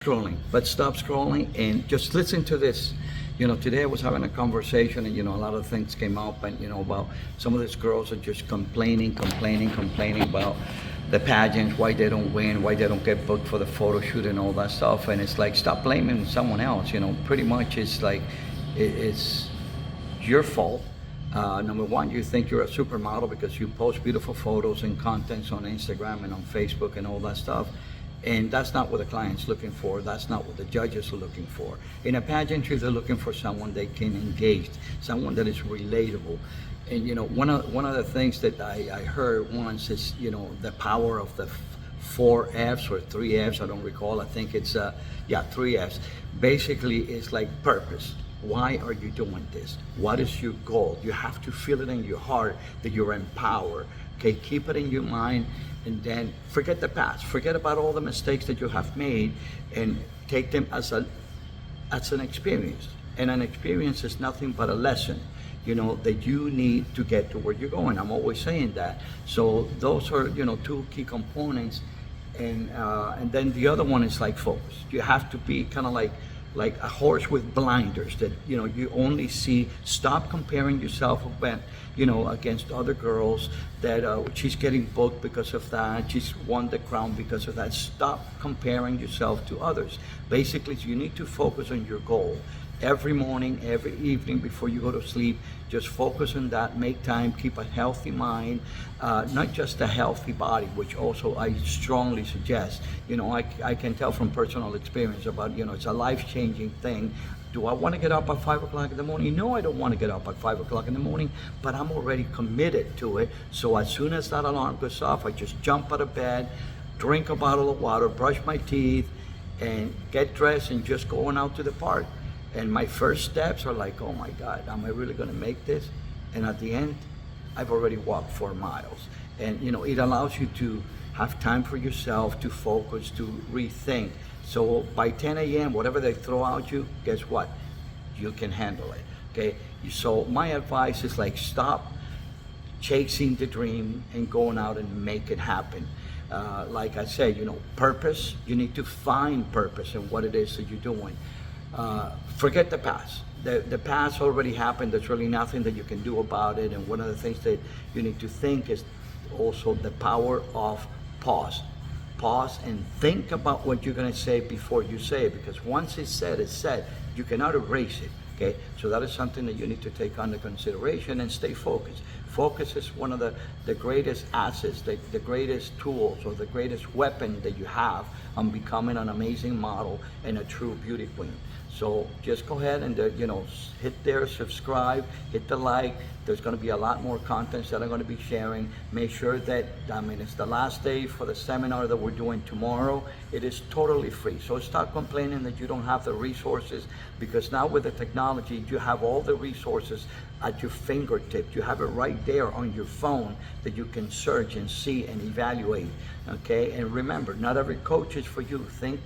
scrolling, but stop scrolling and just listen to this. Today I was having a conversation, and a lot of things came up, and about some of these girls are just complaining about the pageant, why they don't win, why they don't get booked for the photo shoot and all that stuff. And it's like, stop blaming someone else. Pretty much it's like it's your fault. Number one, you think you're a supermodel because you post beautiful photos and contents on Instagram and on Facebook and all that stuff. And that's not what the client's looking for. That's not what the judges are looking for. In a pageantry, they're looking for someone they can engage, someone that is relatable. And one of the things that I heard once is the power of the four F's or three F's. I don't recall. I think it's three F's. Basically, it's like purpose. Why are you doing this? What is your goal? You have to feel it in your heart that you're empowered. Okay, keep it in your mind, and then forget the past. Forget about all the mistakes that you have made, and take them as an experience. And an experience is nothing but a lesson, that you need to get to where you're going. I'm always saying that. So those are, two key components, and then the other one is like focus. You have to be kind of like a horse with blinders that you only see. Stop comparing yourself with, against other girls that she's getting booked because of that, she's won the crown because of that. Stop comparing yourself to others. Basically, you need to focus on your goal. Every morning, every evening before you go to sleep, just focus on that. Make time, keep a healthy mind, not just a healthy body, which also I strongly suggest. I can tell from personal experience about, it's a life-changing thing. Do I want to get up at 5 o'clock in the morning? No, I don't want to get up at 5 o'clock in the morning, but I'm already committed to it. So as soon as that alarm goes off, I just jump out of bed, drink a bottle of water, brush my teeth, and get dressed and just going out to the park. And my first steps are like, oh my God, am I really going to make this? And at the end, I've already walked 4 miles. And it allows you to have time for yourself, to focus, to rethink. So by 10 a.m., whatever they throw at you, guess what? You can handle it, okay? So my advice is like, stop chasing the dream and going out and make it happen. Like I said, purpose, you need to find purpose in what it is that you're doing. Forget the past. The past already happened. There's really nothing that you can do about it. And one of the things that you need to think is also the power of pause. Pause and think about what you're going to say before you say it, because once it's said. You cannot erase it. Okay, so that is something that you need to take under consideration and stay focused. Focus is one of the greatest assets, the greatest tools, or the greatest weapon that you have on becoming an amazing model and a true beauty queen. So just go ahead and hit there, subscribe, hit the like. There's going to be a lot more contents that I'm going to be sharing. Make sure that, it's the last day for the seminar that we're doing tomorrow. It is totally free. So stop complaining that you don't have the resources, because now with the technology, you have all the resources at your fingertip. You have it right there on your phone that you can search and see and evaluate. Okay, and remember, not every coach is for you. Think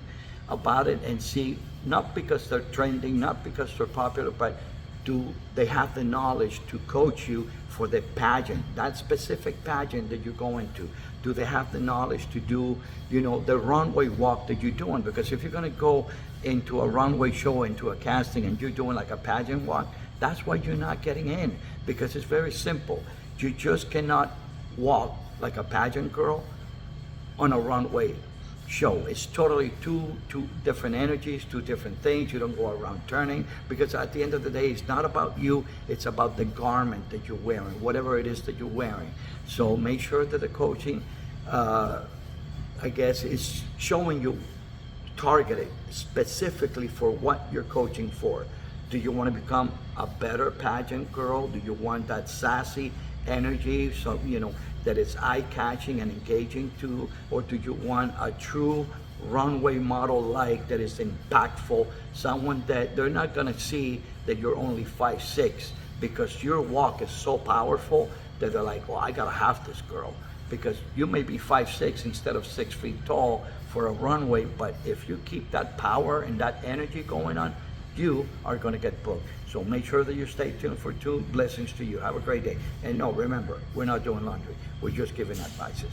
about it and see, not because they're trending, not because they're popular, but do they have the knowledge to coach you for the pageant, that specific pageant that you're going to? Do they have the knowledge to do, the runway walk that you're doing? Because if you're going to go into a runway show, into a casting, and you're doing like a pageant walk, that's why you're not getting in, because it's very simple. You just cannot walk like a pageant girl on a runway show. It's totally two different energies, two different things. You don't go around turning, because at the end of the day, it's not about you, it's about the garment that you're wearing, whatever it is that you're wearing. So make sure that the coaching, is showing you, targeted specifically for what you're coaching for. Do you want to become a better pageant girl? Do you want that sassy energy, so that is eye-catching and engaging to, or do you want a true runway model that is impactful, someone that they're not going to see that you're only 5'6", because your walk is so powerful that they're like, well, I gotta have this girl, because you may be 5'6" instead of 6 feet tall for a runway, but if you keep that power and that energy going on, you are going to get booked. So make sure that you stay tuned for 2 blessings to you. Have a great day. And no, remember, we're not doing laundry. We're just giving advices.